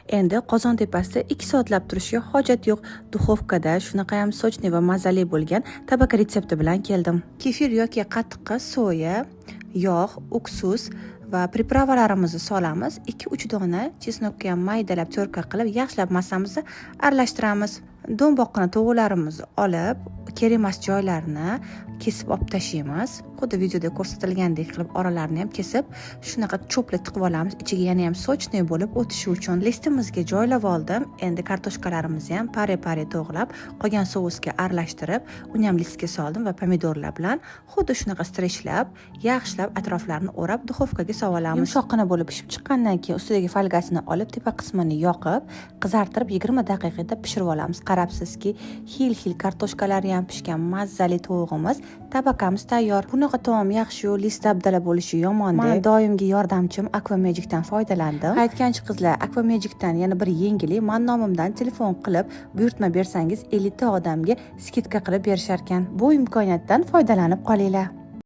Endi qozon tepasida 2 soatlab turishga hojat yo'q. Duxovkada shunaqa ham sochli va mazali bo'lgan tabaka retsepti bilan keldim. Kefir yoki qatiqqa soya, yog', uksus va pripravalarimizni solamiz. 2-3 dona chesnokni ham maydalab cho'rka qilib yaxshilab massamizni aralashtiramiz. Do'mboqqina tovuqlarimizni olib, kerak emas joylarini kesib olib tashlaymiz. Xuddi videoda ko'rsatilgandek qilib oralarini ham kesib, shunaqa cho'pli tiqib olamiz. Ichiga yana ham sochli bo'lib o'tishi uchun listimizga joylab oldim. Endi kartoshkalarimizni ham pare-pare to'g'rab, qolgan sousga aralashtirib, uni ham listga soldim va pomidorlar bilan xuddi shunaqa strechlab, yaxshilab atroflarini o'rab duxovkaga solib olamiz. Yumshoqqina bo'lib pishib chiqqandan keyin ustidagi folgasini olib, tepa qismini yoqib, qizartirib 20 daqiqada pishirib olamiz. Qarabsizki, xil-xil kartoshkalari ham pishgan, mazali tovuqimiz, tabakamiz tayyor. Bunaqa taom yaxshi-yu, list abdala bo'lishi yomon. Men doimgi yordamchim Aqua Magic'dan foydalandim. Aytganchi qizlar, Aqua Magic'dan yana bir yengillik, men nomimdan telefon qilib buyurtma bersangiz 50 ta odamga skidka qilib berishar ekan. Bu imkoniyatdan foydalanib qolinglar.